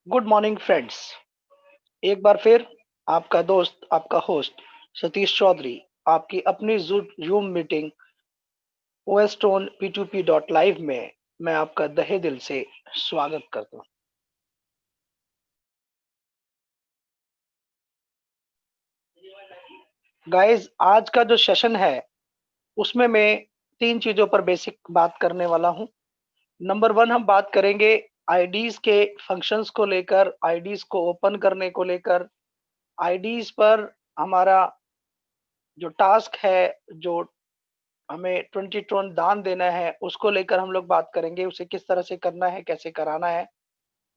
Good morning friends. एक बार फिर आपका दोस्त, आपका होस्ट सतीश चौधरी, आपकी अपनी जूम मीटिंग ओएस्टोन P2P डॉट लाइव में मैं आपका तहे दिल से स्वागत करता हूँ। गाइस, आज का जो सेशन है उसमें मैं तीन चीजों पर बेसिक बात करने वाला हूँ। नंबर वन, हम बात करेंगे आईडीज के फंक्शंस को लेकर, आईडीज को ओपन करने को लेकर, आईडीज पर हमारा जो टास्क है, जो हमें 20 टोन दान देना है, उसको लेकर हम लोग बात करेंगे। उसे किस तरह से करना है, कैसे कराना है,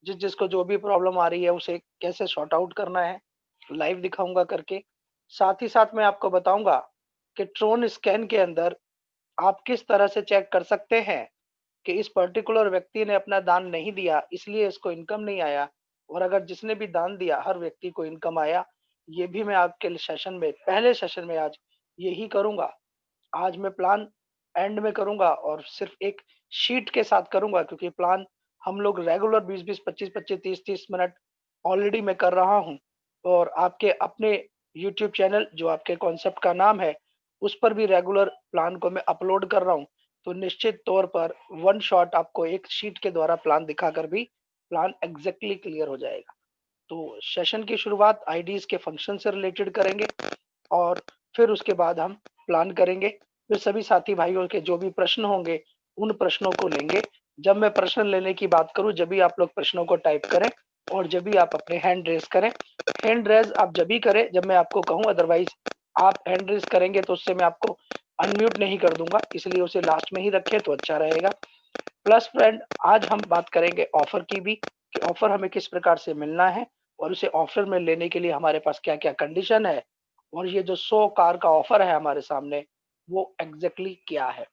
जिसको जो भी प्रॉब्लम आ रही है उसे कैसे सॉर्ट आउट करना है, लाइव दिखाऊंगा करके। साथ ही साथ मैं आपको बताऊंगा कि ट्रोन स्कैन के अंदर आप किस तरह से चेक कर सकते हैं कि इस पर्टिकुलर व्यक्ति ने अपना दान नहीं दिया, इसलिए इसको इनकम नहीं आया, और अगर जिसने भी दान दिया हर व्यक्ति को इनकम आया। ये भी मैं आपके सेशन में, पहले सेशन में आज यही करूंगा। आज मैं प्लान एंड में करूंगा और सिर्फ एक शीट के साथ करूंगा, क्योंकि प्लान हम लोग रेगुलर 20-20, 25-25, 30-30 मिनट ऑलरेडी मैं कर रहा हूं। और आपके अपने यूट्यूब चैनल, जो आपके कॉन्सेप्ट का नाम है, उस पर भी रेगुलर प्लान को मैं अपलोड कर रहा हूं। तो निश्चित तौर पर वन शॉट आपको एक शीट के द्वारा प्लान दिखाकर भी प्लान एग्जैक्टली क्लियर हो जाएगा। तो सेशन की शुरुआत आईडीज के फंक्शन से रिलेटेड करेंगे और फिर उसके बाद हम प्लान करेंगे। फिर सभी साथी भाइयों के जो भी प्रश्न होंगे उन प्रश्नों को लेंगे। जब मैं प्रश्न लेने की बात करूं, जब भी आप लोग प्रश्नों को टाइप करें और जब भी आप अपने हैंड रेज करें। हैंड रेज आप जब भी करें जब मैं आपको कहूं, अदरवाइज आप हैंड रेज करेंगे तो उससे मैं आपको अनम्यूट नहीं कर दूंगा, इसलिए उसे लास्ट में ही रखें तो अच्छा रहेगा। प्लस फ्रेंड, आज हम बात करेंगे ऑफर की भी, कि ऑफर हमें किस प्रकार से मिलना है और उसे ऑफर में लेने के लिए हमारे पास क्या क्या कंडीशन है, और ये जो 100 कार का ऑफर है हमारे सामने, वो एग्जैक्टली क्या है।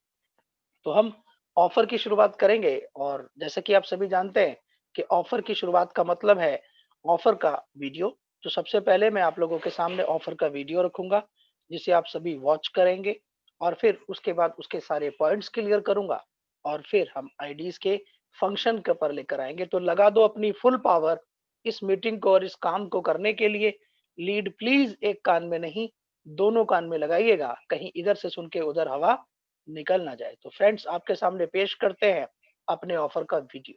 तो हम ऑफर की शुरुआत करेंगे। और जैसे कि आप सभी जानते हैं कि ऑफर की शुरुआत का मतलब है ऑफर का वीडियो। तो सबसे पहले मैं आप लोगों के सामने ऑफर का वीडियो रखूंगा, जिसे आप सभी वॉच करेंगे, और फिर उसके बाद उसके सारे पॉइंट्स क्लियर करूंगा, और फिर हम आईडीज के फंक्शन के पर लेकर आएंगे। तो लगा दो अपनी फुल पावर इस मीटिंग को और इस काम को करने के लिए। लीड प्लीज एक कान में नहीं, दोनों कान में लगाइएगा, कहीं इधर से सुन के उधर हवा निकल ना जाए। तो फ्रेंड्स, आपके सामने पेश करते हैं अपने ऑफर का वीडियो।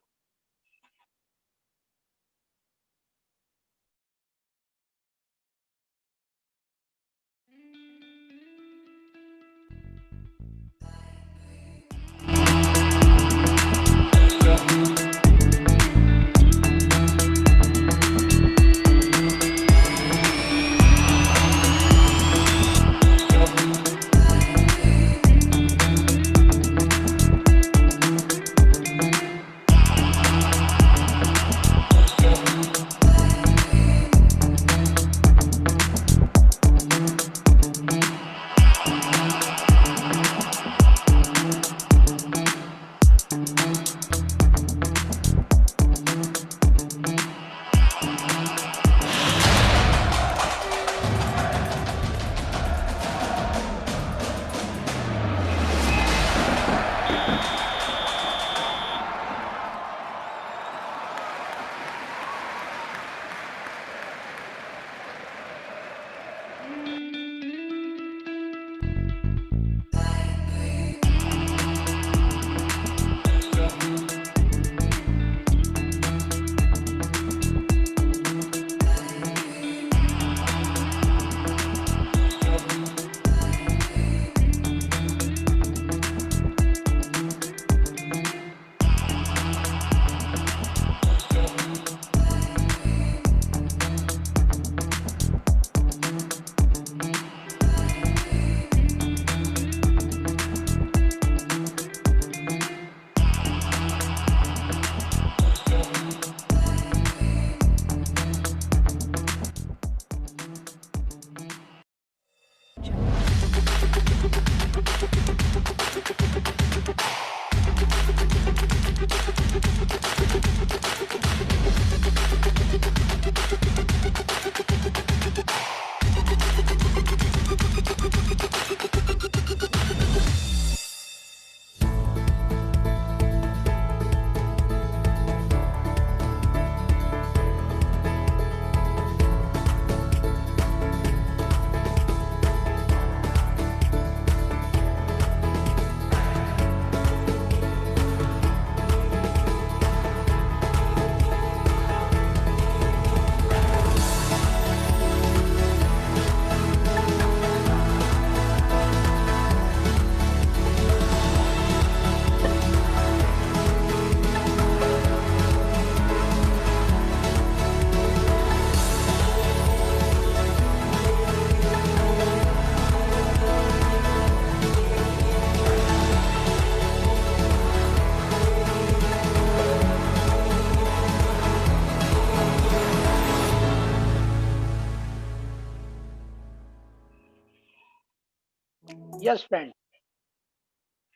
यस फ्रेंड,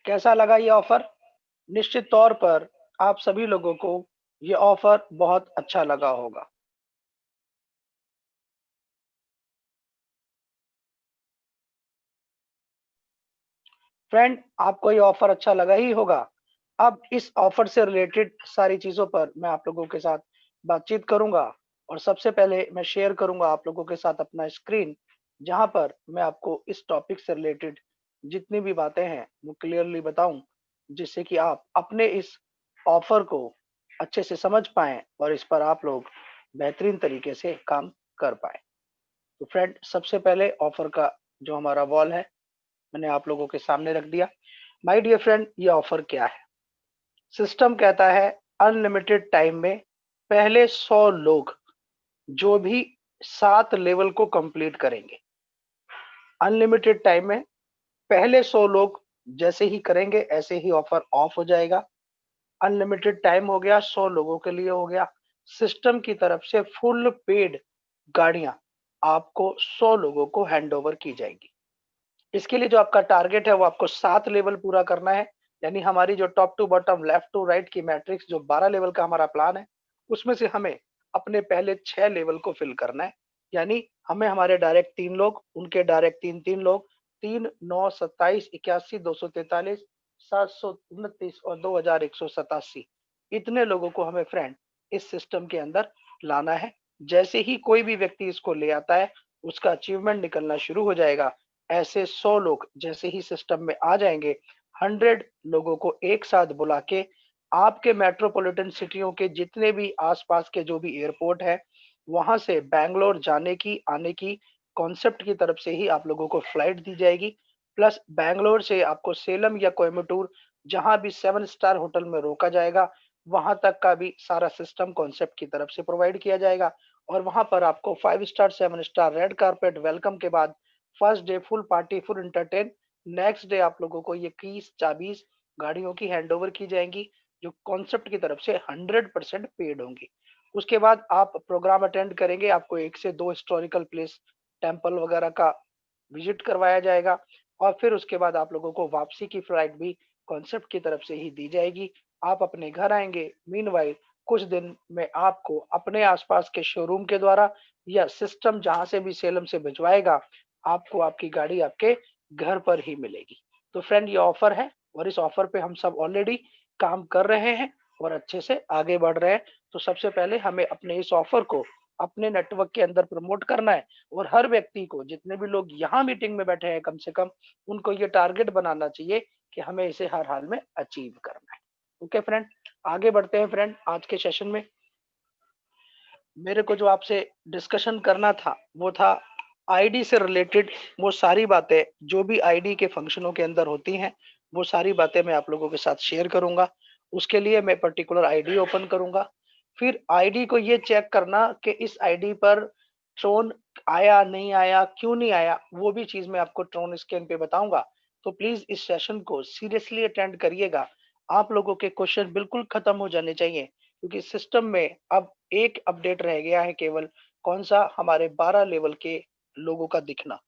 कैसा लगा ये ऑफर? निश्चित तौर पर आप सभी लोगों को ये ऑफर बहुत अच्छा लगा होगा। फ्रेंड, आपको ये ऑफर अच्छा लगा ही होगा। अब इस ऑफर से रिलेटेड सारी चीजों पर मैं आप लोगों के साथ बातचीत करूंगा और सबसे पहले मैं शेयर करूंगा आप लोगों के साथ अपना स्क्रीन, जहां पर मैं आपको इस टॉपिक से रिलेटेड जितनी भी बातें हैं वो क्लियरली बताऊं, जिससे कि आप अपने इस ऑफर को अच्छे से समझ पाएं और इस पर आप लोग बेहतरीन तरीके से काम कर पाएं। तो फ्रेंड, सबसे पहले ऑफर का जो हमारा वॉल है मैंने आप लोगों के सामने रख दिया। माय डियर फ्रेंड, ये ऑफर क्या है? सिस्टम कहता है अनलिमिटेड टाइम में पहले 100 लोग जो भी 7 लेवल को कंप्लीट करेंगे, अनलिमिटेड टाइम में पहले 100 लोग जैसे ही करेंगे ऐसे ही ऑफर ऑफ हो जाएगा। अनलिमिटेड टाइम हो गया, 100 लोगों के लिए हो गया। सिस्टम की तरफ से फुल पेड गाड़ियां आपको 100 लोगों को हैंड ओवर की जाएगी। इसके लिए जो आपका टारगेट है वो आपको 7 लेवल पूरा करना है। यानी हमारी जो top to bottom, left to right की मैट्रिक्स जो 12 लेवल का हमारा प्लान है, उसमें से हमें अपने पहले 6 लेवल को फिल करना है। यानी हमें हमारे डायरेक्ट 3 लोग, उनके डायरेक्ट 3-3 लोग, 3, 9, 27, 81, 243, 729 और 2187, इतने लोगों को हमें फ्रेंड इस सिस्टम के अंदर लाना है। जैसे ही कोई भी व्यक्ति इसको ले आता है, उसका अचीवमेंट निकलना शुरू हो जाएगा। ऐसे 100 लोग जैसे ही सिस्टम में आ जाएंगे, 100 लोगों को एक साथ बुला के आपके मेट्रोपॉलिटन सिटियों के जितने भी आसपास के जो भी एयरपोर्ट है, वहां से बैंगलोर जाने की आने की कॉन्सेप्ट की तरफ से ही आप लोगों को फ्लाइट दी जाएगी। प्लस बैंगलोर से आपको सेलम या कोयम्बटूर, जहां भी 7 स्टार होटल में रोका जाएगा, वहां तक का भी सारा सिस्टम कॉन्सेप्ट की तरफ से प्रोवाइड किया जाएगा। और वहां पर आपको 5 star 7 star red carpet welcome के बाद first day full party full entertain, next day आप लोगों को ये कीज चाबीज गाड़ियों की हैंड ओवर की जाएंगी, जो कॉन्सेप्ट की तरफ से 100% पेड होंगी। उसके बाद आप प्रोग्राम अटेंड करेंगे, आपको 1 से 2 हिस्टोरिकल प्लेस टेम्पल वगैरह का विजिट करवाया जाएगा। और फिर उसके बाद आप लोगों को वापसी की फ्लाइट भी कॉन्सेप्ट की तरफ से ही दी जाएगी। आप अपने घर आएंगे। मीनवाइल कुछ दिन में आपको अपने आसपास के शोरूम के द्वारा या सिस्टम जहां से भी सेलम से भिजवाएगा, आपको आपकी गाड़ी आपके घर पर ही मिलेगी। तो फ्रेंड, ये ऑफर है और इस ऑफर पे हम सब ऑलरेडी काम कर रहे हैं और अच्छे से आगे बढ़ रहे हैं। तो सबसे पहले हमें अपने इस ऑफर को अपने नेटवर्क के अंदर प्रमोट करना है और हर व्यक्ति को, जितने भी लोग यहाँ मीटिंग में बैठे हैं, कम से कम उनको ये टारगेट बनाना चाहिए कि हमें इसे हर हाल में अचीव करना है। ओके फ्रेंड, आगे बढ़ते हैं फ्रेंड। आज के सेशन में मेरे को जो आपसे डिस्कशन करना था वो था आईडी से रिलेटेड वो सारी बातें जो भी आईडी के फंक्शनों के अंदर होती हैं, वो सारी बातें मैं आप लोगों के साथ शेयर करूंगा। उसके लिए मैं पर्टिकुलर आईडी ओपन करूंगा। फिर आईडी को ये चेक करना कि इस आईडी पर ट्रोन आया नहीं आया, क्यों नहीं आया, वो भी चीज मैं आपको ट्रोन स्कैन पे बताऊंगा। तो प्लीज इस सेशन को सीरियसली अटेंड करिएगा। आप लोगों के क्वेश्चन बिल्कुल खत्म हो जाने चाहिए, क्योंकि सिस्टम में अब एक अपडेट रह गया है केवल, कौन सा? हमारे 12 लेवल के लोगों का दिखना।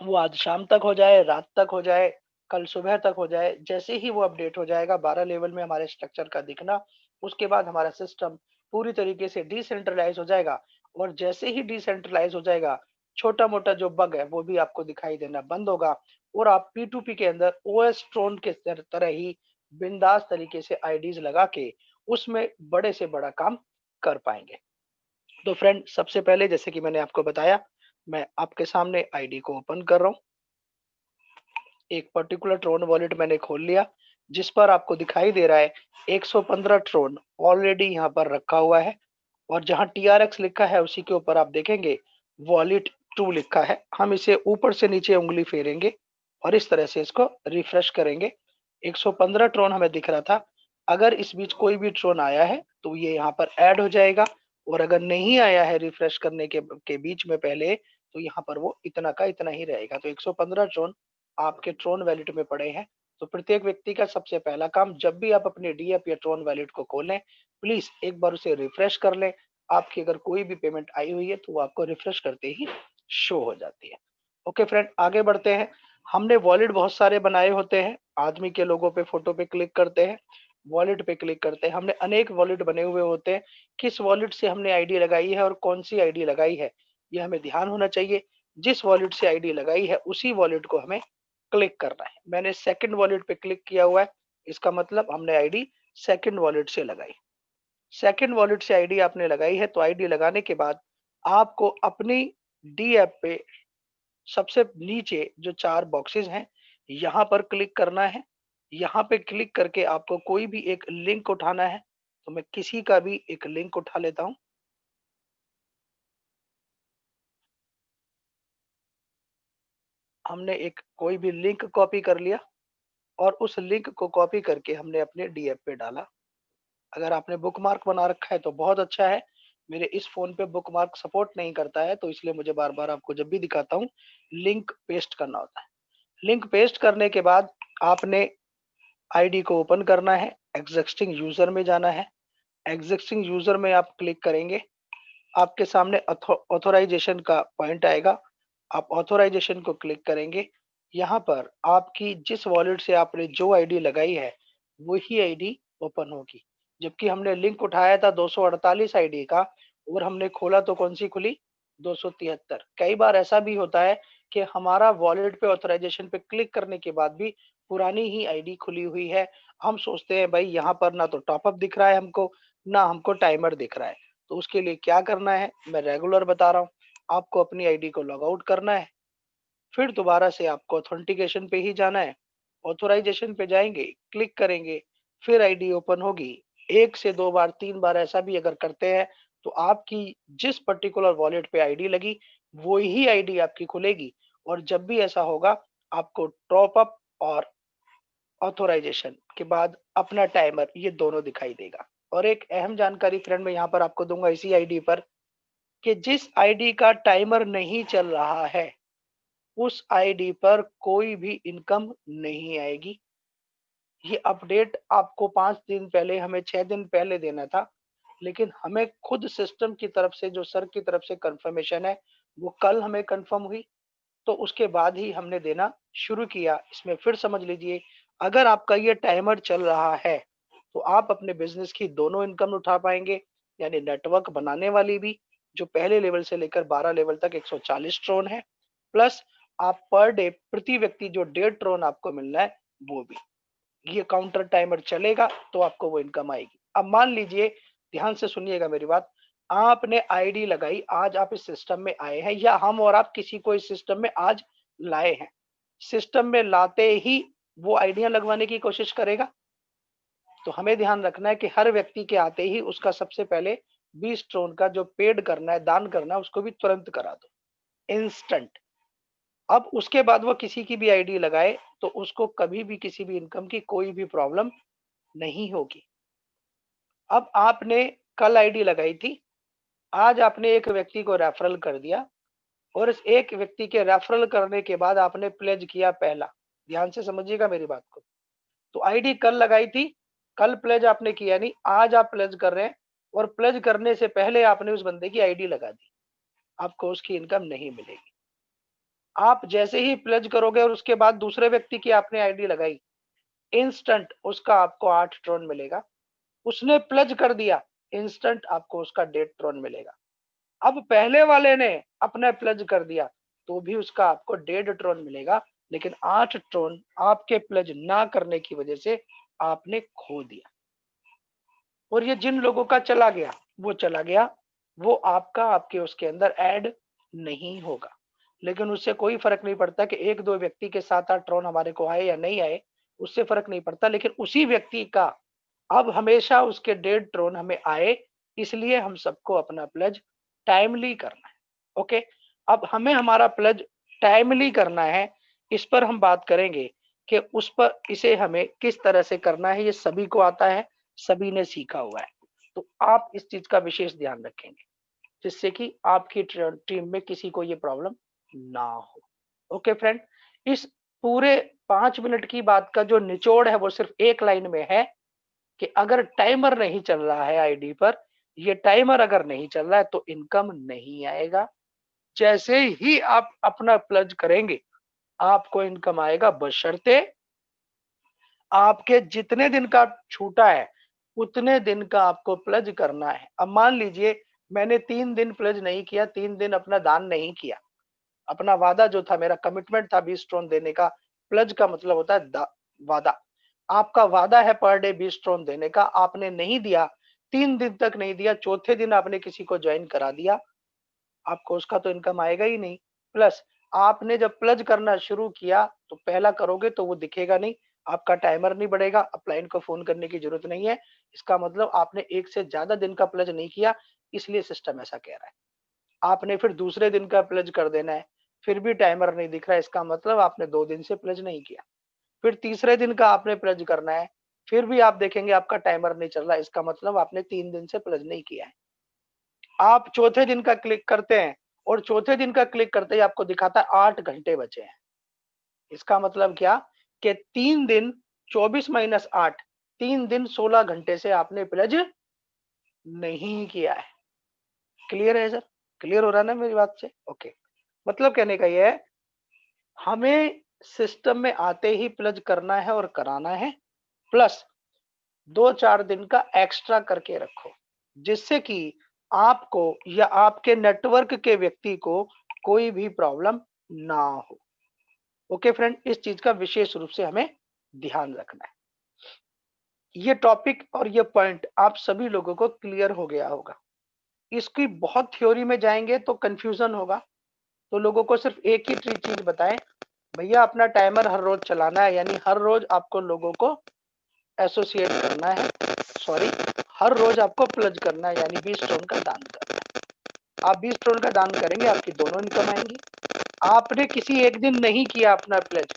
वो आज शाम तक हो जाए, रात तक हो जाए, कल सुबह तक हो जाए, जैसे ही वो अपडेट हो जाएगा 12 लेवल में हमारे स्ट्रक्चर का दिखना, उसके बाद हमारा सिस्टम पूरी तरीके से डिसेंट्रलाइज हो जाएगा। और जैसे ही डिसेंट्रलाइज हो जाएगा, छोटा मोटा जो बग है वो भी आपको दिखाई देना बंद होगा और आप P2P के अंदर ओएस ट्रोन के तरह ही बिंदास तरीके से आईडीज लगा के उसमें बड़े से बड़ा काम कर पाएंगे। तो फ्रेंड, सबसे पहले जैसे कि मैंने आपको बताया, मैं आपके सामने आईडी को ओपन कर रहा हूँ। एक पर्टिकुलर ट्रोन वॉलेट मैंने खोल लिया, जिस पर आपको दिखाई दे रहा है 115 ट्रोन ऑलरेडी यहाँ पर रखा हुआ है। और जहाँ TRX लिखा है उसी के ऊपर आप देखेंगे वॉलेट 2 लिखा है। हम इसे ऊपर से नीचे उंगली फेरेंगे और इस तरह से इसको रिफ्रेश करेंगे। 115 ट्रोन हमें दिख रहा था। अगर इस बीच कोई भी ट्रोन आया है तो ये यहाँ पर ऐड हो जाएगा, और अगर नहीं आया है रिफ्रेश करने के बीच में पहले, तो यहाँ पर वो इतना का इतना ही रहेगा। तो 115 ट्रोन आपके ट्रोन वैलेट में पड़े हैं। तो प्रत्येक व्यक्ति का सबसे पहला काम, जब भी आप अपने डीएप या ट्रोन वैलेट को खोलें, प्लीज एक बार उसे रिफ्रेश कर लें। आपकी अगर कोई भी पेमेंट आई हुई है तो वो आपको रिफ्रेश करते ही शो हो जाती है। ओके फ्रेंड, आगे बढ़ते हैं। हमने वॉलेट बहुत सारे बनाए होते हैं, आदमी के लोगों पे फोटो पे क्लिक करते हैं, वॉलेट पे क्लिक करते हैं, हमने अनेक वॉलेट बने हुए होते हैं। किस वॉलेट से हमने आईडी लगाई है और कौन सी आईडी लगाई है, ये हमें ध्यान होना चाहिए। जिस वॉलेट से आईडी लगाई है उसी वॉलेट को हमें क्लिक करना है। मैंने सेकंड वॉलेट पे क्लिक किया हुआ है, इसका मतलब हमने आईडी सेकंड वॉलेट से लगाई। सेकंड वॉलेट से आईडी आपने लगाई है, तो आईडी लगाने के बाद आपको अपनी डी ऐप पे सबसे नीचे जो 4 बॉक्सेस हैं, यहाँ पर क्लिक करना है। यहाँ पे क्लिक करके आपको कोई भी एक लिंक उठाना है। तो मैं किसी का भी एक लिंक उठा लेता हूँ। हमने एक कोई भी लिंक कॉपी कर लिया और उस लिंक को कॉपी करके हमने अपने डी ऐप पे डाला। अगर आपने बुकमार्क बना रखा है तो बहुत अच्छा है। मेरे इस फ़ोन पे बुकमार्क सपोर्ट नहीं करता है, तो इसलिए मुझे बार-बार आपको जब भी दिखाता हूँ, लिंक पेस्ट करना होता है। लिंक पेस्ट करने के बाद आपने आईडी को ओपन करना है, एक्जिस्टिंग यूज़र में जाना है। एक्जिस्टिंग यूज़र में आप क्लिक करेंगे, आपके सामने ऑथराइज़ेशन का पॉइंट आएगा। आप ऑथराइज़ेशन को क्लिक करेंगे। यहाँ पर आपकी जिस वॉलेट से आपने जो आईडी लगाई है, वही आईडी ओपन होगी। जबकि हमने लिंक उठाया था 248 आईडी का और हमने खोला तो कौन-सी खुली? 273। कई बार ऐसा भी होता है कि हमारा वॉलेट पे ऑथराइज़ेशन पे क्लिक करने के बाद भी पुरानी ही आईडी खुली हुई है। हम सोचते हैं भाई यहाँ पर ना तो टॉपअप दिख रहा है हमको, ना हमको टाइमर दिख रहा है। तो उसके लिए क्या करना है, मैं रेगुलर बता रहा हूँ। आपको अपनी आईडी को लॉग आउट करना है, फिर दोबारा से आपको ऑथेंटिकेशन पे ही जाना है। ऑथराइजेशन पे जाएँगे, क्लिक करेंगे, फिर आईडी ओपन होगी। 1 से 2 बार, 3 बार ऐसा भी अगर करते हैं, तो आपकी जिस पर्टिकुलर वॉलेट पे आईडी लगी, वो ही आईडी आपकी खुलेगी और जब भी ऐसा होगा, आपको टॉप अप और ऑथराइजेशन के बाद अपना टाइमर ये दोनों दिखाई देगा। और एक अहम जानकारी फ्रेंड मैं यहाँ पर आपको दूँगा इसी आईडी पर, कि जिस आईडी का टाइमर नहीं चल रहा है, उस आईडी पर कोई भी इनकम नहीं आएगी। ये अपडेट आपको 5 दिन पहले, हमें 6 दिन पहले देना था, लेकिन हमें खुद सिस्टम की तरफ से, जो सर की तरफ से कन्फर्मेशन है, वो कल हमें कन्फर्म हुई, तो उसके बाद ही हमने देना शुरू किया। इसमें फिर समझ लीजिए, अगर आपका ये टाइमर चल रहा है, तो आप अपने बिज़नेस की दोनों इनकम उठा पाएँगे, यानी नेटवर्क बनाने वाली भी, जो पहले लेवल से लेकर 12 लेवल तक 140 ट्रोन है, प्लस आप पर डे प्रति व्यक्ति जो 1.5 ट्रोन आपको मिल रहा है, वो भी। ये काउंटर टाइमर चलेगा तो आपको वो इनकम आएगी। अब मान लीजिए, ध्यान से सुनिएगा मेरी बात, आपने आईडी लगाई, आज आप इस सिस्टम में आए हैं या हम और आप किसी को इस सिस्टम में आज लाए हैं। सिस्टम में लाते ही वो आईडियाँ लगवाने की कोशिश करेगा। तो हमें ध्यान रखना है कि हर व्यक्ति के आते ही उसका सबसे पहले 20 ट्रोन का जो पेड करना है, दान करना है, उसको भी तुरंत करा दो, इंस्टेंट। अब उसके बाद वो किसी की भी आईडी लगाए, तो उसको कभी भी किसी भी इनकम की कोई भी प्रॉब्लम नहीं होगी। अब आपने कल आईडी लगाई थी, आज आपने एक व्यक्ति को रेफरल कर दिया और इस एक व्यक्ति के रेफरल करने के बाद आपने प्लेज किया पहला। ध्यान से समझिएगा मेरी बात को। तो आईडी कल लगाई थी, कल प्लेज आपने किया नहीं, आज आप प्लेज कर रहे हैं और प्लेज करने से पहले आपने उस बंदे की आईडी लगा दी। आपको उसकी इनकम नहीं मिलेगी। आप जैसे ही प्लेज करोगे और उसके बाद दूसरे व्यक्ति की आपने आईडी लगाई, इंस्टेंट उसका आपको 8 ट्रोन मिलेगा। उसने प्लेज कर दिया, इंस्टेंट आपको उसका 1.5 ट्रोन मिलेगा। अब पहले वाले ने अपना प्लेज कर दिया, तो भी उसका आपको 1.5 ट्रोन मिलेगा, लेकिन 8 ट्रोन आपके प्लेज ना करने की वजह से आपने खो दिया। और ये जिन लोगों का चला गया, वो चला गया, वो आपका आपके उसके अंदर ऐड नहीं होगा। लेकिन उससे कोई फ़र्क नहीं पड़ता कि 1-2 व्यक्ति के 7-8 ट्रोन हमारे को आए या नहीं आए, उससे फ़र्क नहीं पड़ता। लेकिन उसी व्यक्ति का अब हमेशा उसके 1.5 ट्रोन हमें आए, इसलिए हम सबको अपना प्लेज टाइमली करना है। ओके, अब हमें हमारा प्लेज टाइमली करना है, इस पर हम बात करेंगे कि उस पर इसे हमें किस तरह से करना है। ये सभी को आता है, सभी ने सीखा हुआ है। तो आप इस चीज़ का विशेष ध्यान रखेंगे, जिससे कि आपकी टीम में किसी को ये प्रॉब्लम ना हो। ओके फ्रेंड, इस पूरे 5 मिनट की बात का जो निचोड़ है वो सिर्फ एक लाइन में है कि अगर टाइमर नहीं चल रहा है आईडी पर, ये टाइमर अगर नहीं चल रहा है तो इनकम नहीं आएगा। जैसे ही आप अपना प्लज करेंगे आपको इनकम आएगा, बशर्ते आपके जितने दिन का छूटा है उतने दिन का आपको प्लज करना है। अब मान लीजिए मैंने 3 दिन प्लज नहीं किया, 3 दिन अपना दान नहीं किया, अपना वादा जो था, मेरा कमिटमेंट था 20 ट्रोन देने का। प्लज का मतलब होता है वादा। आपका वादा है पर डे 20 ट्रोन देने का, आपने नहीं दिया, 3 दिन तक नहीं दिया, चौथे दिन आपने किसी को ज्वाइन करा दिया, आपको उसका तो इनकम आएगा ही नहीं। प्लस आपने जब प्लज करना शुरू किया तो पहला करोगे तो वो दिखेगा नहीं, आपका टाइमर नहीं बढ़ेगा, अपलाइन को फोन करने की जरूरत नहीं है। इसका मतलब आपने एक से ज्यादा दिन का प्लज नहीं किया, इसलिए सिस्टम ऐसा कह रहा है। आपने फिर दूसरे दिन का प्लज कर देना है, फिर भी टाइमर नहीं दिख रहा है, इसका मतलब आपने 2 दिन से प्लज नहीं किया। फिर तीसरे दिन का आपने प्लज करना है, फिर भी आप देखेंगे आपका टाइमर नहीं चल रहा है, इसका मतलब आपने 3 दिन से प्लज नहीं किया है। आप चौथे दिन का क्लिक करते हैं और चौथे दिन का क्लिक करते ही आपको दिखाता है 8 घंटे बचे हैं। इसका मतलब क्या कि 3 दिन 24 - 8, 3 दिन 16 घंटे से आपने प्लज नहीं किया है। क्लियर है सर? क्लियर हो रहा है ना मेरी बात से? ओके। मतलब कहने का ये है, हमें सिस्टम में आते ही प्लज करना है और कराना है, प्लस 2-4 दिन का एक्स्ट्रा करके रखो, जिससे कि आपको या आपके नेटवर्क के व्यक्ति को कोई भी प्रॉब्लम ना हो। ओके फ्रेंड, इस चीज का विशेष रूप से हमें ध्यान रखना है। ये टॉपिक और ये पॉइंट आप सभी लोगों को क्लियर हो गया होगा। इसकी बहुत थ्योरी में जाएंगे तो कंफ्यूजन होगा, तो लोगों को सिर्फ एक ही चीज बताएं, भैया अपना टाइमर हर रोज चलाना है, यानी हर रोज आपको लोगों को एसोसिएट करना है, सॉरी, हर रोज आपको प्लज करना है, यानी 20 टोन का दान करना है। आप 20 टोन का दान करेंगे, आपकी दोनों इनकम आएंगी। आपने किसी एक दिन नहीं किया अपना प्लज,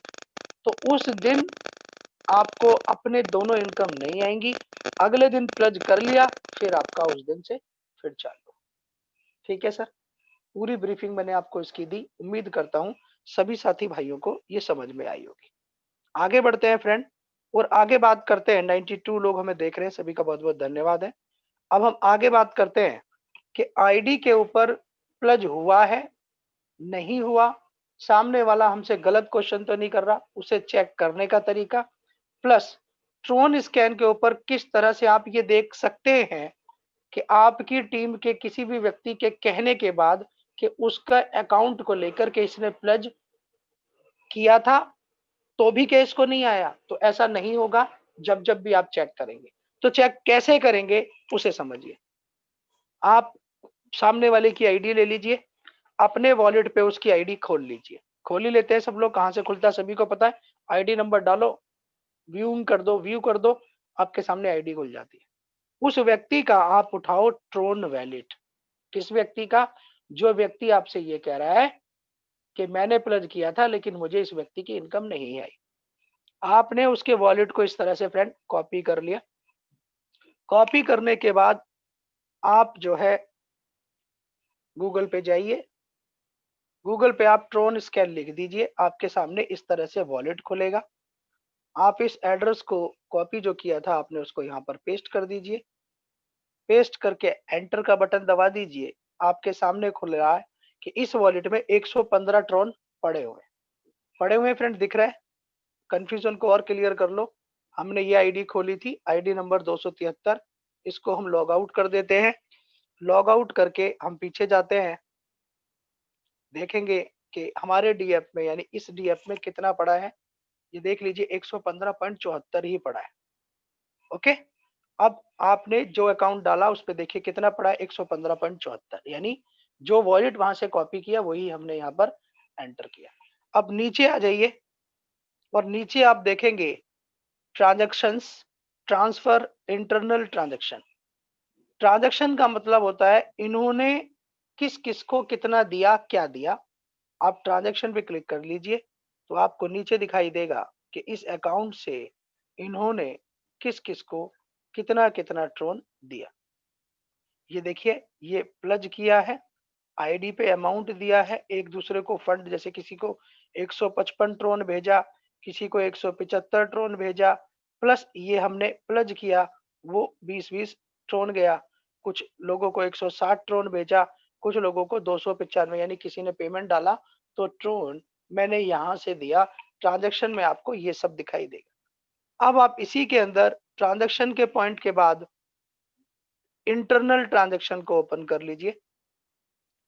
तो उस दिन आपको अपने दोनों इनकम नहीं आएंगी। अगले दिन प्लज कर लिया, फिर आपका उस दिन से फिर चालू। ठीक है सर, पूरी ब्रीफिंग मैंने आपको इसकी दी, उम्मीद करता हूं सभी साथी भाइयों को ये समझ में आई होगी। आगे बढ़ते हैं फ्रेंड, और आगे बात करते हैं। 92 लोग हमें देख रहे हैं, सभी का बहुत बहुत धन्यवाद है। अब हम आगे बात करते हैं कि आईडी के ऊपर प्लज हुआ है नहीं हुआ, सामने वाला हमसे गलत क्वेश्चन तो नहीं कर रहा, उसे चेक करने का तरीका, प्लस ट्रोन स्कैन के ऊपर किस तरह से आप ये देख सकते हैं कि आपकी टीम के किसी भी व्यक्ति के कहने के बाद कि उसका अकाउंट को लेकर के इसने प्लज किया था तो भी केस को नहीं आया। तो ऐसा नहीं होगा जब जब भी आप चेक करेंगे। तो चेक कैसे करेंगे उसे समझिए। आप सामने वाले की आईडी ले लीजिए, अपने वॉलेट पे उसकी आईडी खोल लीजिए। खोल ही लेते हैं सब लोग, कहां से खुलता है सभी को पता है। आईडी नंबर डालो, व्यू कर दो, आपके सामने आईडी खुल जाती है। उस व्यक्ति का आप उठाओ ट्रोन वैलेट। किस व्यक्ति का? जो व्यक्ति आपसे ये कह रहा है कि मैंने प्लज किया था लेकिन मुझे इस व्यक्ति की इनकम नहीं आई। आपने उसके वॉलेट को इस तरह से फ्रेंड कॉपी कर लिया। कॉपी करने के बाद आप जो है गूगल पे जाइए, गूगल पे आप ट्रोन स्कैन लिख दीजिए, आपके सामने इस तरह से वॉलेट खुलेगा। आप इस एड्रेस को कॉपी जो किया था आपने उसको यहाँ पर पेस्ट कर दीजिए। पेस्ट करके एंटर का बटन दबा दीजिए। आपके सामने खुल रहा है कि इस वॉलेट में 115 ट्रोन पड़े हुए फ्रेंड, दिख रहा है? कंफ्यूजन को और क्लियर कर लो। हमने ये आईडी खोली थी, आईडी नंबर 273, इसको हम लॉग आउट कर देते हैं। लॉग आउट करके हम पीछे जाते हैं, देखेंगे कि हमारे डीएफ में यानी इस डीएफ में कितना पड़ा है। ये देख लीजिए 115.74 ही पड़ा है। ओके, अब आपने जो अकाउंट डाला उस पे देखिए कितना पड़ा है, 115.74, यानी जो वॉलेट वहां से कॉपी किया वही हमने यहाँ पर एंटर किया। अब नीचे आ जाइए और नीचे आप देखेंगे transactions, transfer, internal transaction. Transaction का मतलब होता है इन्होंने किस किस को कितना दिया, क्या दिया। आप ट्रांजैक्शन पे क्लिक कर लीजिए तो आपको नीचे दिखाई देगा कि इस अकाउंट से इन्होंने किस किस को कितना कितना ट्रोन दिया। ये देखिए, ये प्लज किया है, आईडी पे अमाउंट दिया है, एक दूसरे को फंड, जैसे किसी को 155 ट्रोन भेजा, किसी को 175 ट्रोन भेजा, प्लस ये हमने प्लज किया वो 20-20 ट्रोन गया। कुछ लोगों को 160 ट्रोन भेजा, कुछ लोगों को 295 यानी किसी ने पेमेंट डाला तो ट्रोन मैंने यहां से दिया। ट्रांजैक्शन में आपको ये सब दिखाई देगा। अब आप इसी के अंदर ट्रांजैक्शन के पॉइंट के बाद इंटरनल ट्रांजैक्शन को ओपन कर लीजिए।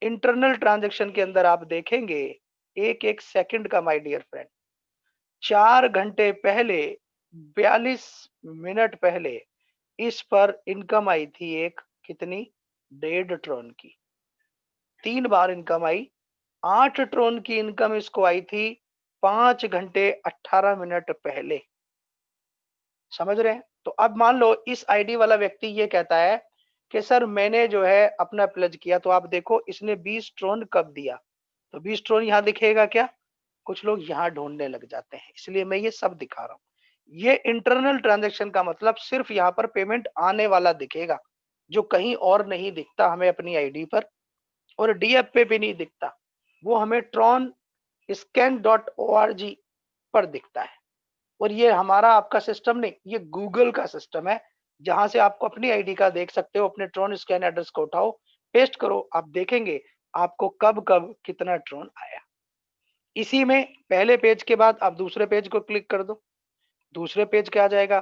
इंटरनल ट्रांजैक्शन के अंदर आप देखेंगे एक एक सेकंड का माय डियर फ्रेंड, 4 घंटे पहले, 42 मिनट पहले इस पर इनकम आई थी एक, कितनी, 1.5 ट्रोन की। 3 बार इनकम आई, 8 ट्रोन की इनकम इसको आई थी 5 घंटे 18 मिनट पहले। समझ रहे हैं? तो अब मान लो इस आईडी वाला व्यक्ति ये कहता है कि सर मैंने जो है अपना प्लेज किया, तो आप देखो इसने 20 ट्रोन कब दिया, तो 20 ट्रोन यहाँ दिखेगा क्या? कुछ लोग यहाँ ढूंढने लग जाते हैं, इसलिए मैं ये सब दिखा रहा हूँ। ये इंटरनल ट्रांजैक्शन का मतलब सिर्फ यहाँ पर पेमेंट आने वाला दिखेगा, जो कहीं और नहीं दिखता हमें अपनी आईडी पर, और डीएफ पे भी नहीं दिखता, वो हमें ट्रॉन scan.org पर दिखता है। और ये हमारा आपका सिस्टम नहीं, ये गूगल का सिस्टम है, जहां से आपको अपनी आईडी का देख सकते हो। अपने ट्रोन स्कैन एड्रेस को उठाओ, पेस्ट करो, आप देखेंगे आपको कब कब कितना ट्रोन आया। इसी में पहले पेज के बाद आप दूसरे पेज को क्लिक कर दो, दूसरे पेज क्या आ जाएगा,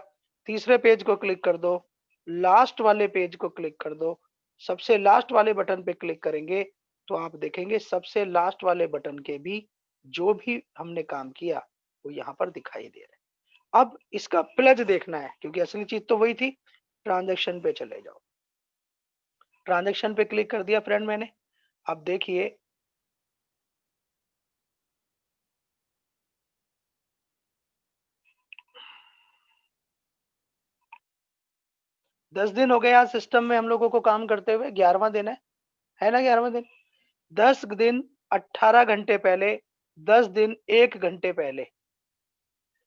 तीसरे पेज को क्लिक कर दो, लास्ट वाले पेज को क्लिक कर दो। सबसे लास्ट वाले बटन पे क्लिक करेंगे तो आप देखेंगे सबसे लास्ट वाले बटन के भी जो भी हमने काम किया वो यहाँ पर दिखाई दे रहा है। अब इसका प्लेज देखना है, क्योंकि असली चीज तो वही थी। ट्रांजैक्शन पे चले जाओ, ट्रांजैक्शन पे क्लिक कर दिया फ्रेंड मैंने। अब देखिए 10 दिन हो गए आज सिस्टम में हम लोगों को काम करते हुए, 11वां दिन है ना, 11वां दिन। 10 दिन 18 घंटे पहले, 10 दिन 1 घंटे पहले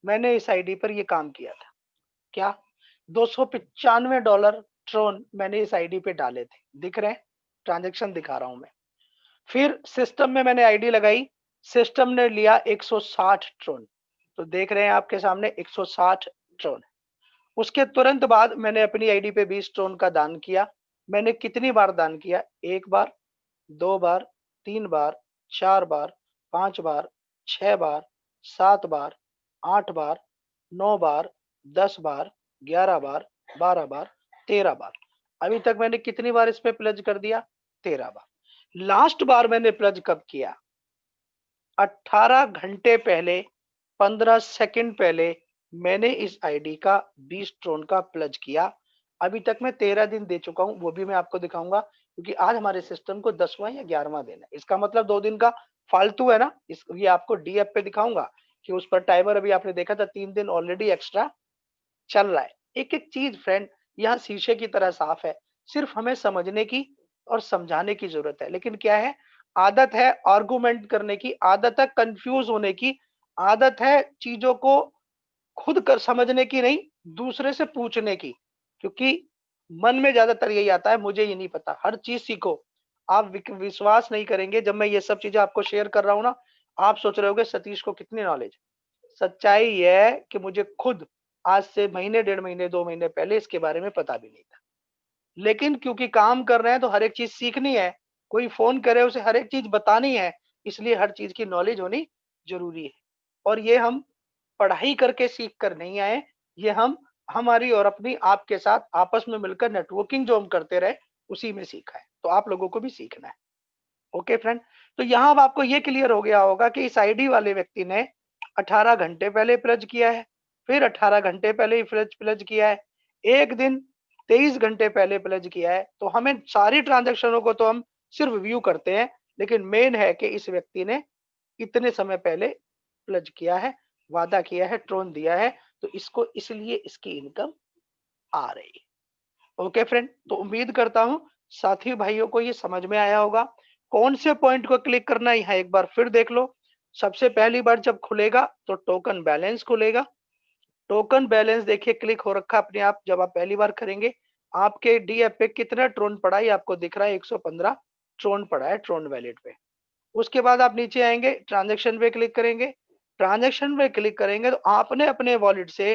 मैंने इस आईडी पर ये काम किया था। क्या, $295 ट्रोन मैंने इस आईडी पे डाले थे, दिख रहे हैं, ट्रांजैक्शन दिखा रहा हूं मैं। फिर सिस्टम में मैंने आईडी लगाई, सिस्टम ने लिया 160 ट्रोन, तो देख रहे हैं आपके सामने 160 ट्रोन। उसके तुरंत बाद मैंने अपनी आईडी पे 20 ट्रोन का दान किया। मैंने कितनी बार दान किया, 1 बार, 2 बार, 3 बार, 4 बार, 5 बार, 6 बार, 7 बार, 8 बार, 9 बार, 10 बार, 11 बार, 12 बार, 13 बार। अभी तक मैंने कितनी बार इस पे प्लेज कर दिया, 13 बार। लास्ट बार मैंने प्लेज कब किया, 18 घंटे पहले, 15 सेकंड पहले मैंने इस आईडी का 20 ट्रोन का प्लेज किया। अभी तक मैं 13 दिन दे चुका हूं, वो भी मैं आपको दिखाऊंगा, क्योंकि आज हमारे सिस्टम को 10वां या 11वां दिन है। इसका मतलब 2 दिन का फालतू है ना। ये आपको डीएफ पे दिखाऊंगा कि उस पर टाइमर अभी आपने देखा था 3 दिन ऑलरेडी एक्स्ट्रा चल रहा है। एक एक चीज फ्रेंड यहाँ शीशे की तरह साफ है, सिर्फ हमें समझने की और समझाने की जरूरत है। लेकिन क्या है, आदत है आर्गुमेंट करने की, आदत है कंफ्यूज होने की, आदत है चीजों को खुद कर समझने की नहीं, दूसरे से पूछने की। क्योंकि मन में ज्यादातर यही आता है, मुझे ये नहीं पता, हर चीज सीखो। आप विश्वास नहीं करेंगे, जब मैं ये सब चीजें आपको शेयर कर रहा हूं ना, आप सोच रहे होगे सतीश को कितनी नॉलेज। सच्चाई ये है कि मुझे खुद आज से महीने, 1.5 महीने, 2 महीने पहले इसके बारे में पता भी नहीं था। लेकिन क्योंकि काम कर रहे हैं तो हर एक चीज सीखनी है, कोई फोन करे उसे हर एक चीज बतानी है, इसलिए हर चीज की नॉलेज होनी जरूरी है। और ये हम पढ़ाई करके सीख कर नहीं आए, ये हम हमारी और अपनी आपके साथ आपस में मिलकर नेटवर्किंग जो हम करते रहे उसी में सीखा है। तो आप लोगों को भी सीखना है। ओके फ्रेंड, तो यहाँ अब आपको ये क्लियर हो गया होगा कि इस आईडी वाले व्यक्ति ने 18 घंटे पहले प्लेज किया है, फिर 18 घंटे पहले ही प्लेज किया है, एक दिन 23 घंटे पहले प्लेज किया है। तो हमें सारी ट्रांजेक्शनों को तो हम सिर्फ व्यू करते हैं, लेकिन मेन है कि इस व्यक्ति ने इतने समय पहले प्लेज किया है, वादा किया है, ट्रोन दिया है, तो इसको इसलिए इसकी इनकम आ रही है। ओके फ्रेंड, तो उम्मीद करता हूं साथी भाइयों को ये समझ में आया होगा। कौन से पॉइंट को क्लिक करना है यहाँ एक बार फिर देख लो। सबसे पहली बार जब खुलेगा तो टोकन बैलेंस खुलेगा। टोकन बैलेंस देखिए क्लिक हो रखा अपने आप, जब आप पहली बार करेंगे आपके डीएफ पे कितना ट्रोन पड़ा है आपको दिख रहा है, 115 ट्रोन पड़ा है ट्रोन वैलेट पे। उसके बाद आप नीचे आएंगे, ट्रांजेक्शन पे क्लिक करेंगे। ट्रांजेक्शन पे क्लिक करेंगे तो आपने अपने वॉलेट से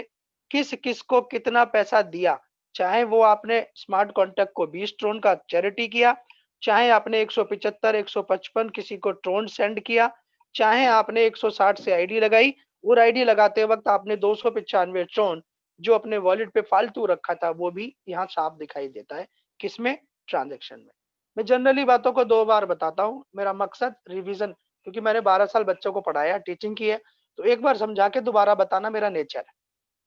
किस किस को कितना पैसा दिया, चाहे वो आपने स्मार्ट कॉन्टैक्ट को 20 ट्रोन का चैरिटी किया, चाहे आपने 175, 155 किसी को ट्रोन सेंड किया, चाहे आपने 160 से आईडी लगाई, और आईडी लगाते वक़्त आपने 295 ट्रोन जो अपने वॉलेट पे फालतू रखा था, वो भी यहाँ साफ दिखाई देता है। किसमें? ट्रांज़ैक्शन में। मैं जनरली बातों को 2 बार बताता हूँ, मेरा मकसद रिवीज़न, क्योंकि मैंने 12 साल बच्चों को पढ़ाया, टीचिंग की है, तो एक बार समझा के दोबारा बताना मेरा नेचर है।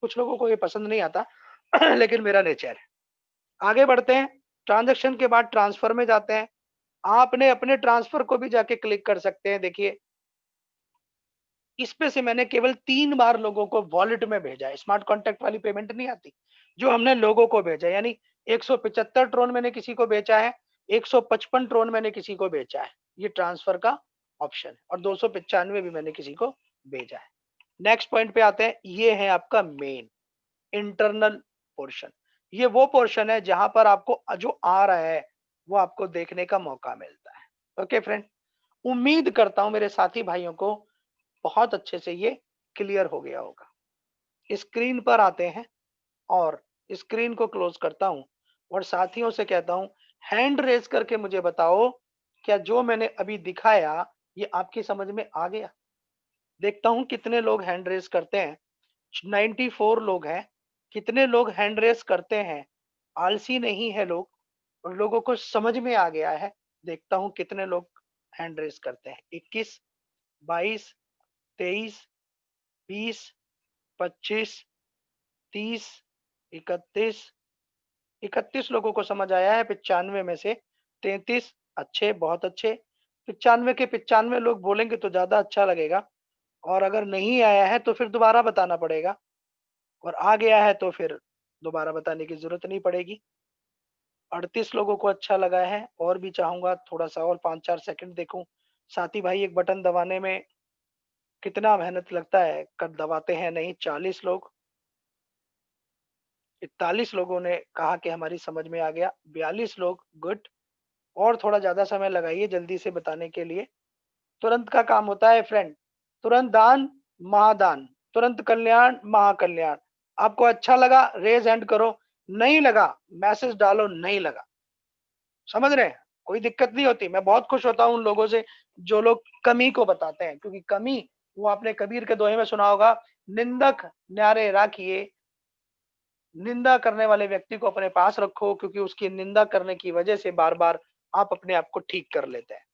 कुछ लोगों को ये पसंद नहीं आता लेकिन मेरा नेचर है। आगे बढ़ते हैं, ट्रांज़ैक्शन के बाद ट्रांसफर में जाते हैं। आपने अपने ट्रांसफर को भी जाके क्लिक कर सकते हैं। देखिए, इसमें से मैंने केवल 3 बार लोगों को वॉलेट में भेजा है। स्मार्ट कॉन्टैक्ट वाली पेमेंट नहीं आती, जो हमने लोगों को भेजा है, यानी 175 ट्रोन मैंने किसी को बेचा है, 155 ट्रोन मैंने किसी को बेचा है। ये ट्रांसफर का ऑप्शन है, और 295 भी मैंने किसी को भेजा है। नेक्स्ट पॉइंट पे आते हैं, ये है आपका मेन इंटरनल पोर्शन। ये वो पोर्शन है जहां पर आपको जो आ रहा है वो आपको देखने का मौका मिलता है। ओके फ्रेंड, उम्मीद करता हूं मेरे साथी भाइयों को बहुत अच्छे से ये क्लियर हो गया होगा। स्क्रीन पर आते हैं और स्क्रीन को क्लोज करता हूं और साथियों से कहता हूं, हैंड रेज करके मुझे बताओ, क्या जो मैंने अभी दिखाया ये आपकी समझ में आ गया? देखता हूं कितने लोग हैंड रेज करते हैं। 94 लोग हैं। कितने लोग हैंड रेस करते हैं? आलसी नहीं है लोग, और लोगों को समझ में आ गया है। देखता हूँ कितने लोग हैंड रेस करते हैं। 21, 22, 23, 20, 25, 30, 31, 31 लोगों को समझ आया है 95 में से। 33 अच्छे, बहुत अच्छे। 95 के 95 लोग बोलेंगे तो ज्यादा अच्छा लगेगा, और अगर नहीं आया है तो फिर दोबारा बताना पड़ेगा, और आ गया है तो फिर दोबारा बताने की जरूरत नहीं पड़ेगी। 38 लोगों को अच्छा लगा है, और भी चाहूंगा थोड़ा सा और 5-4 सेकंड देखूं। साथी भाई, एक बटन दबाने में कितना मेहनत लगता है, कब दबाते हैं नहीं। 40 लोग, 41 लोगों ने कहा कि हमारी समझ में आ गया। 42 लोग, गुड। और थोड़ा ज्यादा समय लगाइए जल्दी से बताने के लिए। तुरंत का काम होता है फ्रेंड, तुरंत दान महादान, तुरंत कल्याण महाकल्याण। आपको अच्छा लगा रेज हैंड करो, नहीं लगा मैसेज डालो, नहीं लगा। समझ रहे हैं? कोई दिक्कत नहीं होती। मैं बहुत खुश होता हूँ उन लोगों से जो लोग कमी को बताते हैं, क्योंकि कमी, वो आपने कबीर के दोहे में सुना होगा, निंदक न्यारे राखिए, निंदा करने वाले व्यक्ति को अपने पास रखो, क्योंकि उसकी निंदा करने की वजह से बार बार आप अपने आप को ठीक कर लेते हैं।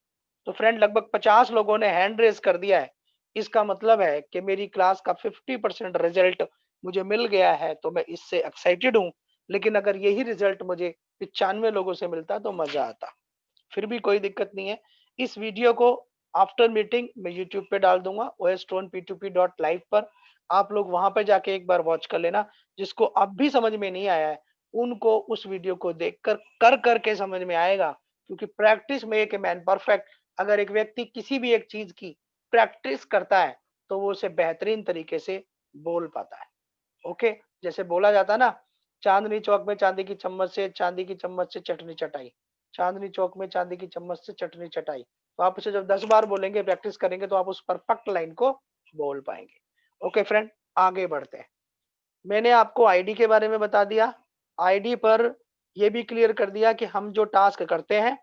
तो फ्रेंड, लगभग 50 लोगों ने हैंड रेज कर दिया है। इसका मतलब है कि मेरी क्लास का 50% रिजल्ट मुझे मिल गया है, तो मैं इससे एक्साइटेड हूँ। लेकिन अगर यही रिजल्ट मुझे 95 लोगों से मिलता तो मजा आता। फिर भी कोई दिक्कत नहीं है। इस वीडियो को आफ्टर मीटिंग मैं यूट्यूब पे डाल दूंगा, ostonp2p.live पर। आप लोग वहां पे जाके एक बार वॉच कर लेना। जिसको अब भी समझ में नहीं आया है, उनको उस वीडियो को देखकर कर करके समझ में आएगा, क्योंकि practice make a man perfect. अगर एक व्यक्ति किसी भी एक चीज की प्रैक्टिस करता है तो वो उसे बेहतरीन तरीके से बोल पाता है। ओके, जैसे बोला जाता है ना, चांदनी चौक में चांदी की चम्मच से, चांदी की चम्मच से चटनी चटाई। चांदनी चौक में चांदी की चम्मच से चटनी चटाई। तो आप उसे जब 10 बार बोलेंगे, प्रैक्टिस करेंगे, तो आप उस परफेक्ट लाइन को बोल पाएंगे। ओके फ्रेंड, आगे बढ़ते हैं। मैंने आपको आईडी के बारे में बता दिया। आईडी पर यह भी क्लियर कर दिया कि हम जो टास्क करते हैं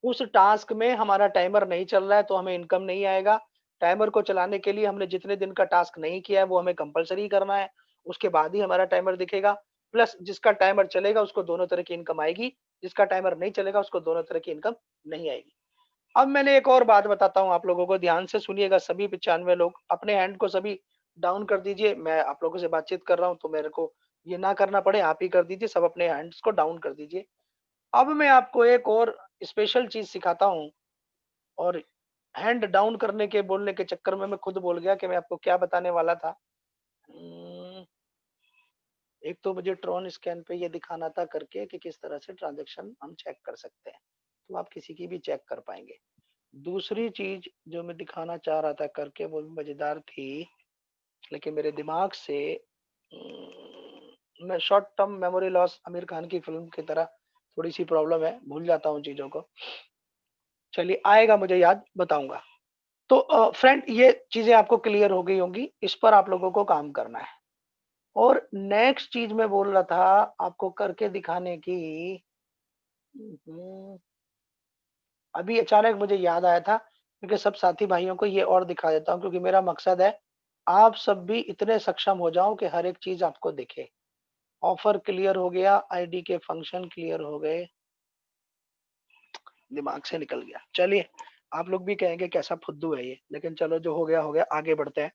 उस टास्क में हमारा टाइमर नहीं चल रहा है तो हमें इनकम नहीं आएगा। टाइमर को चलाने के लिए हमने जितने दिन का टास्क नहीं किया है वो हमें कंपलसरी करना है, उसके बाद ही हमारा टाइमर दिखेगा। प्लस जिसका टाइमर चलेगा उसको दोनों तरह की इनकम आएगी, जिसका टाइमर नहीं चलेगा उसको दोनों तरह की इनकम नहीं आएगी। अब मैंने एक और बात बताता हूँ आप लोगों को, ध्यान से सुनिएगा। सभी 95 लोग अपने हैंड को सभी डाउन कर दीजिए। मैं आप लोगों से बातचीत कर रहा हूँ तो मेरे को ये ना करना पड़े, आप ही कर दीजिए। सब अपने हैंड्स को डाउन कर दीजिए। अब मैं आपको एक और स्पेशल चीज सिखाता हूँ, और हैंड डाउन करने के बोलने के चक्कर में मैं खुद बोल गया कि मैं आपको क्या बताने वाला था। एक तो मुझे ट्रॉन स्कैन पे ये दिखाना था करके कि किस तरह से ट्रांजैक्शन हम चेक कर सकते हैं, तो आप किसी की भी चेक कर पाएंगे। दूसरी चीज जो मैं दिखाना चाह रहा था करके, वो भी मजेदार थी, लेकिन मेरे दिमाग से मैं short term memory loss, Aamir Khan की फिल्म की तरह थोड़ी सी प्रॉब्लम है, भूल जाता हूँ चीजों को। चलिए, आएगा मुझे याद, बताऊंगा। तो फ्रेंड, ये चीजें आपको क्लियर हो गई होंगी, इस पर आप लोगों को काम करना है। और नेक्स्ट चीज मैं बोल रहा था आपको करके दिखाने की। हम्म, अभी अचानक मुझे याद आया था, क्योंकि सब साथी भाइयों को ये और दिखा देता हूँ, क्योंकि मेरा मकसद है आप सब भी इतने सक्षम हो जाओ कि हर एक चीज आपको दिखे। ऑफर क्लियर हो गया, आईडी के फंक्शन क्लियर हो गए, दिमाग से निकल गया। चलिए, आप लोग भी कहेंगे कैसा फुद्दू है ये, लेकिन चलो जो हो गया, आगे बढ़ते हैं।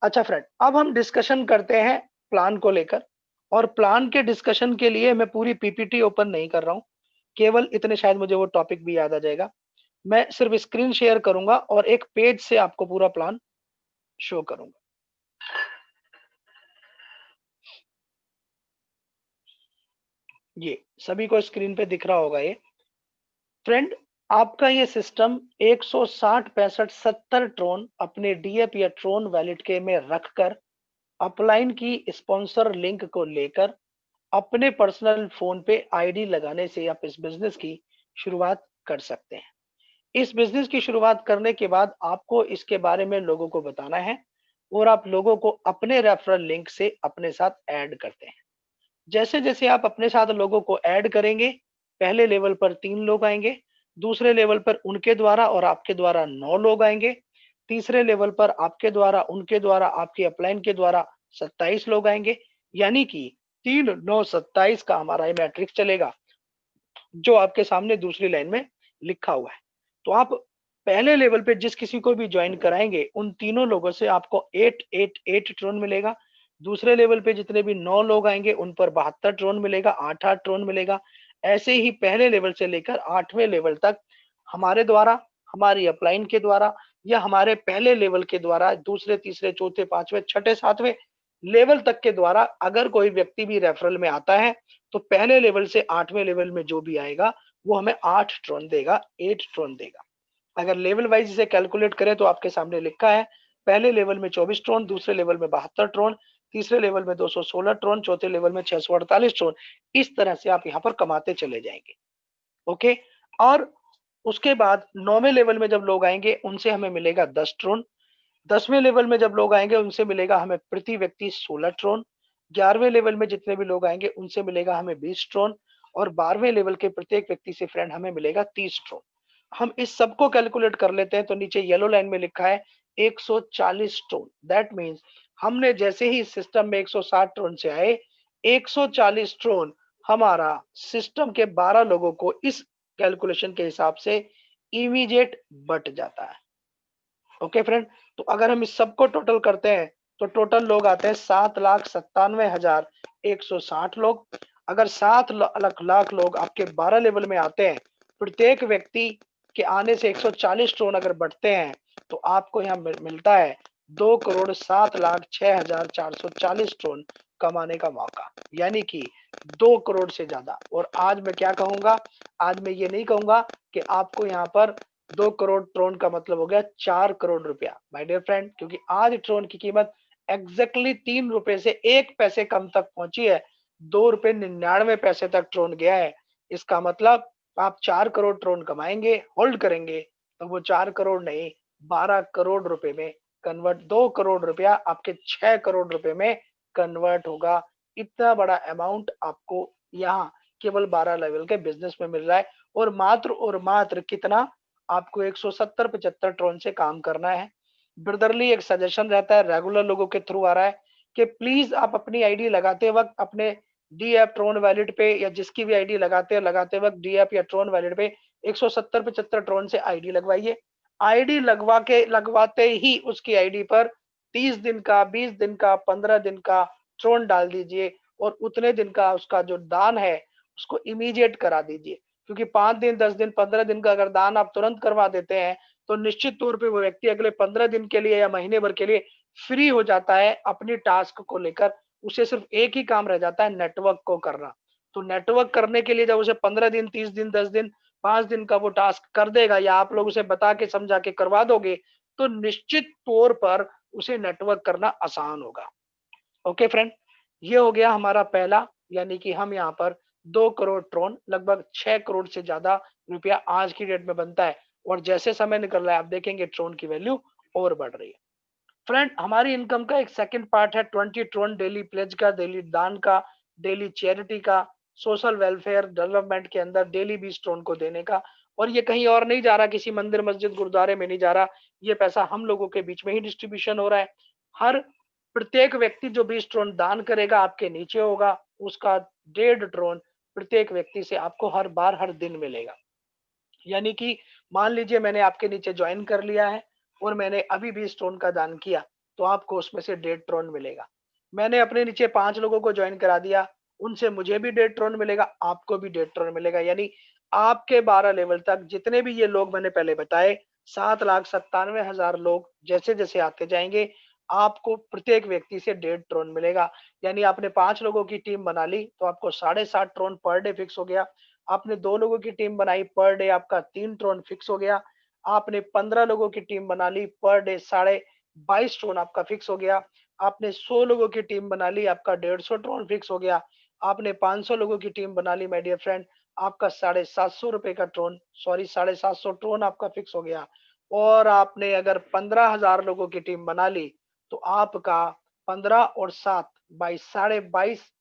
अच्छा फ्रेंड, अब हम डिस्कशन करते हैं प्लान को लेकर। और प्लान के डिस्कशन के लिए मैं पूरी पीपीटी ओपन नहीं कर रहा हूँ, केवल इतने, शायद मुझे वो टॉपिक भी याद आ जाएगा। मैं सिर्फ स्क्रीन शेयर करूंगा और एक पेज से आपको पूरा प्लान शो करूंगा। ये सभी को स्क्रीन पे दिख रहा होगा ये। फ्रेंड, आपका ये सिस्टम 160 65 70 ट्रोन अपने डीएप या ट्रोन वैलेट के में रखकर अपलाइन की स्पॉन्सर लिंक को लेकर अपने पर्सनल फोन पे आईडी लगाने से आप इस बिजनेस की शुरुआत कर सकते हैं। इस बिजनेस की शुरुआत करने के बाद आपको इसके बारे में लोगों को बताना है, और आप लोगों को अपने रेफरल लिंक से अपने साथ ऐड करते हैं। जैसे जैसे आप अपने साथ लोगों को ऐड करेंगे, पहले लेवल पर 3 लोग आएंगे, दूसरे लेवल पर उनके द्वारा और आपके द्वारा 9 लोग आएंगे, तीसरे लेवल पर आपके द्वारा, उनके द्वारा, आपके अपलाइन के द्वारा 27 लोग आएंगे। यानी कि 3 9 27 का हमारा ये मैट्रिक्स चलेगा, जो आपके सामने दूसरी लाइन में लिखा हुआ है। तो आप पहले लेवल पे जिस किसी को भी ज्वाइन कराएंगे, उन तीनों लोगों से आपको 8 ट्रोन मिलेगा। दूसरे लेवल पे जितने भी 9 लोग आएंगे, उन पर 72 ट्रोन मिलेगा, 8 ट्रोन मिलेगा। ऐसे ही पहले लेवल से लेकर 8वें लेवल तक हमारे द्वारा, हमारी अपलाइन के द्वारा, या हमारे पहले लेवल के द्वारा, दूसरे, तीसरे, चौथे, पांचवें, छठे, सातवें लेवल तक के द्वारा अगर कोई व्यक्ति भी रेफरल में आता है, तो पहले लेवल से 8वें लेवल में जो भी आएगा, वो हमें 8 ट्रोन देगा, 8 ट्रोन देगा। अगर लेवल वाइज इसे कैलकुलेट करें तो आपके सामने लिखा है, पहले लेवल में 24 ट्रोन, दूसरे लेवल में 72 ट्रोन, तीसरे लेवल में 216 ट्रोन, चौथे लेवल में 648 ट्रोन। इस तरह से आप यहाँ पर कमाते चले जाएंगे। ओके। और उसके बाद 9वें लेवल में जब लोग आएंगे, उनसे हमें मिलेगा 10 ट्रोन। 10वें लेवल में जब लोग आएंगे, उनसे मिलेगा हमें प्रति व्यक्ति 16 ट्रोन। 11वें लेवल में जितने भी लोग आएंगे, उनसे मिलेगा हमें 20 ट्रोन। और 12वें लेवल के प्रत्येक व्यक्ति से फ्रेंड हमें मिलेगा 30 ट्रोन। हम इस सबको कैलकुलेट कर लेते हैं, तो नीचे येलो लाइन में लिखा है 140 ट्रोन। दैट मीन्स हमने जैसे ही सिस्टम में 160 ट्रोन से आए, 140 ट्रोन हमारा सिस्टम के 12 लोगों को इस कैलकुलेशन के हिसाब से इमीडिएट बट जाता है। ओके फ्रेंड, तो अगर हम इस सबको टोटल करते हैं, तो टोटल लोग आते हैं 7,97,160 लोग। अगर 7 लाख लोग आपके 12 लेवल में आते हैं, प्रत्येक व्यक्ति के आने से 140 ट्रोन अगर बढ़ते हैं, तो आपको यहाँ मिलता है 2,07,06,440 ट्रोन कमाने का मौका, यानी कि 2 करोड़ से ज्यादा। और आज मैं क्या कहूंगा, आज मैं ये नहीं कहूंगा कि आपको यहाँ पर 2 करोड़ ट्रोन का मतलब हो गया 4 करोड़ रुपया, माय डियर फ्रेंड, क्योंकि आज ट्रोन की कीमत एग्जैक्टली 3 रुपए से 1 पैसे कम तक पहुंची है। 2 रुपए 99 पैसे तक ट्रोन गया है। इसका मतलब आप 4 करोड़ ट्रोन कमाएंगे, होल्ड करेंगे, तो वो 4 करोड़ नहीं, 12 करोड़ रुपए में कन्वर्ट, 2 करोड़ रुपया आपके 6 करोड़ रुपए में कन्वर्ट होगा। इतना बड़ा अमाउंट आपको यहाँ केवल 12 लेवल के बिजनेस में मिल रहा है। और मात्र कितना, आपको 170-75 ट्रोन से काम करना है। ब्रदरली एक सजेशन रहता है, रेगुलर लोगों के थ्रू आ रहा है, कि प्लीज आप अपनी आईडी लगाते वक्त अपने डी ऐप ट्रोन वैलेट पे, या जिसकी भी आईडी लगाते वक्त डी ऐप या ट्रोन वैलेट पे 170-75 ट्रोन से आईडी लगवाइए। आईडी लगवाते ही उसकी आईडी पर 30 दिन का, 20 दिन का, 15 दिन का ट्रोन डाल दीजिए, और उतने दिन का उसका जो दान है उसको इमीडिएट करा दीजिए। क्योंकि 5 दिन, 10 दिन, 15 दिन का अगर दान आप तुरंत करवा देते हैं, तो निश्चित तौर पे वो व्यक्ति अगले 15 दिन के लिए या महीने भर के लिए फ्री हो जाता है अपनी टास्क को लेकर। उसे सिर्फ एक ही काम रह जाता है, नेटवर्क को करना। तो नेटवर्क करने के लिए जब उसे 15 दिन, 30 दिन, 10 दिन, 5 दिन का वो टास्क कर देगा, या आप लोग उसे बता के समझा के करवा दोगे, तो निश्चित तौर पर उसे नेटवर्क करना आसान होगा। ओके फ्रेंड, ये हो गया हमारा पहला, यानी कि हम यहाँ पर 2 करोड़ ट्रोन, लगभग 6 करोड़ से ज्यादा रुपया आज की डेट में बनता है। और जैसे समय निकल रहा है, आप देखेंगे ट्रोन की वैल्यू और बढ़ रही है। फ्रेंड, हमारी इनकम का एक सेकंड पार्ट है 20 ट्रोन डेली प्लेज का, डेली दान का, डेली चैरिटी का, सोशल वेलफेयर डेवलपमेंट के अंदर डेली 20 ड्रोन को देने का। और ये कहीं और नहीं जा रहा, किसी मंदिर मस्जिद गुरुद्वारे में नहीं जा रहा, ये पैसा हम लोगों के बीच में ही डिस्ट्रीब्यूशन हो रहा है। हर प्रत्येक व्यक्ति जो 20 ड्रोन दान करेगा आपके नीचे होगा, उसका 1.5 ड्रोन प्रत्येक व्यक्ति से आपको हर बार हर दिन मिलेगा। यानी कि मान लीजिए मैंने आपके नीचे ज्वाइन कर लिया है और मैंने अभी 20 ड्रोन का दान किया, तो आपको उसमें से 1.5 ड्रोन मिलेगा। मैंने अपने नीचे 5 लोगों को ज्वाइन करा दिया, उनसे मुझे भी 1.5 ड्रोन मिलेगा, आपको भी 1.5 ड्रोन मिलेगा। यानी आपके 12 लेवल तक जितने भी ये लोग मैंने पहले बताए, 7,97,000 लोग जैसे-जैसे आते जाएँगे, आपको प्रत्येक व्यक्ति से 1.5 ड्रोन मिलेगा। यानी आपने 5 लोगों की टीम बना ली, तो आपको 7.5 ड्रोन पर डे फिक्स हो गया। आपने 2 लोगों की टीम बनाई, पर डे आपका 3 ड्रोन फिक्स हो गया। आपने 15 लोगों की टीम बना ली, पर डे साढ़े 22 ड्रोन आपका फिक्स हो गया। आपने 100 लोगों की टीम बना ली, आपका 150 ड्रोन फिक्स हो गया। आपने 500 लोगों की टीम बना ली माय डियर फ्रेंड, आपका ₹750 का ड्रोन, सॉरी 750 ड्रोन आपका फिक्स हो गया। और आपने अगर 15,000 लोगों की टीम बना ली, तो आपका 15 और 7 22 साढ़े 22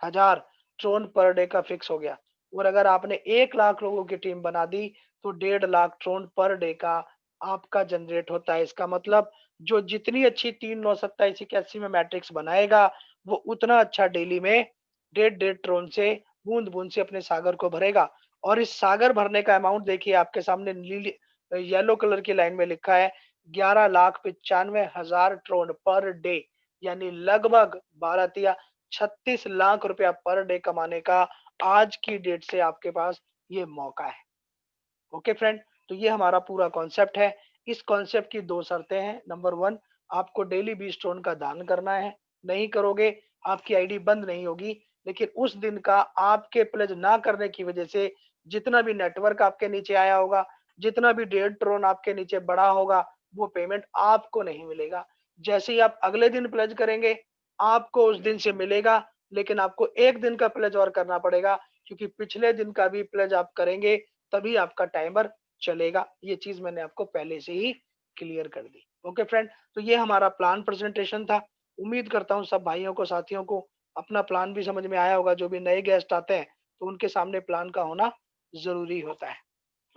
हजार ड्रोन पर डे का फिक्स हो गया। और अगर आपने 1 लाख लोगों की टीम बना दी, तो 1.5 लाख ड्रोन पर डे का आपका जनरेट होता है। इसका मतलब जो जितनी अच्छी 3 9 27 81 में मैट्रिक्स बनाएगा, वो उतना अच्छा डेली में डेढ़ डेढ़ ड्रोन से बूंद बूंद से अपने सागर को भरेगा। और इस सागर भरने का अमाउंट देखिए आपके सामने नीली येलो कलर की लाइन में लिखा है, 11,95,000 ड्रोन पर डे। यानी लगभग 12 36 लाख रुपया पर डे कमाने का आज की डेट से आपके पास ये मौका है। ओके फ्रेंड, तो ये हमारा पूरा कॉन्सेप्ट है। इस कॉन्सेप्ट की 2 शर्तें हैं। नंबर 1, आपको डेली 20 टोन का दान करना है। नहीं करोगे, आपकी आईडी बंद नहीं होगी। लेकिन उस दिन का आपके प्लेज ना करने की वजह से जितना भी नेटवर्क आपके नीचे आया होगा, जितना भी 1.5 ट्रोन आपके नीचे बढ़ा होगा, वो पेमेंट आपको नहीं मिलेगा। जैसे ही आप अगले दिन प्लेज करेंगे, आपको उस दिन से मिलेगा, लेकिन आपको 1 दिन का प्लेज और करना पड़ेगा, क्योंकि पिछले दिन का भी प्लेज आप करेंगे, तभी आपका टाइमर चलेगा। ये चीज़ मैंने आपको पहले से ही क्लियर कर दी। ओके फ्रेंड, तो ये हमारा प्लान प्रेजेंटेशन था। उम्मीद करता हूँ सब भाइयों को, साथियों को अपना प्लान भी समझ में आया होगा। जो भी नए गेस्ट आते हैं, तो उनके सामने प्लान का होना ज़रूरी होता है।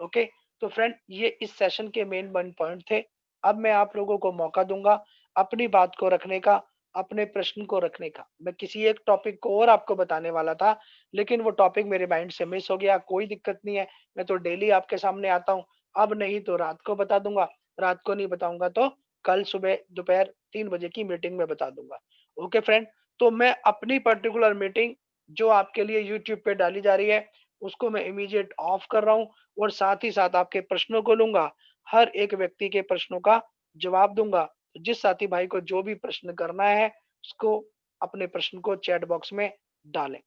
ओके, तो फ्रेंड ये इस सेशन के मेन 1 पॉइंट थे। अब मैं आप लोगों को मौका दूँगा अपनी बात को रखने का, अपने प्रश्न को रखने का। मैं किसी एक टॉपिक को और आपको बताने वाला था, लेकिन वो टॉपिक मेरे माइंड से मिस हो गया। कोई दिक्कत नहीं है, मैं तो डेली आपके सामने आता हूँ। अब नहीं तो रात को बता दूँगा, रात को नहीं बताऊँगा तो कल सुबह दोपहर 3 बजे की मीटिंग में बता दूँगा। ओके फ्रेंड, तो मैं अपनी पर्टिकुलर मीटिंग जो आपके लिए यूट्यूब पे डाली जा रही है, उसको मैं इमीडिएट ऑफ कर रहा हूँ और साथ ही साथ आपके प्रश्नों को लूँगा। हर एक व्यक्ति के प्रश्नों का जवाब दूँगा। जिस साथी भाई को जो भी प्रश्न करना है, उसको अपने प्रश्न को चैट बॉक्स में डालें।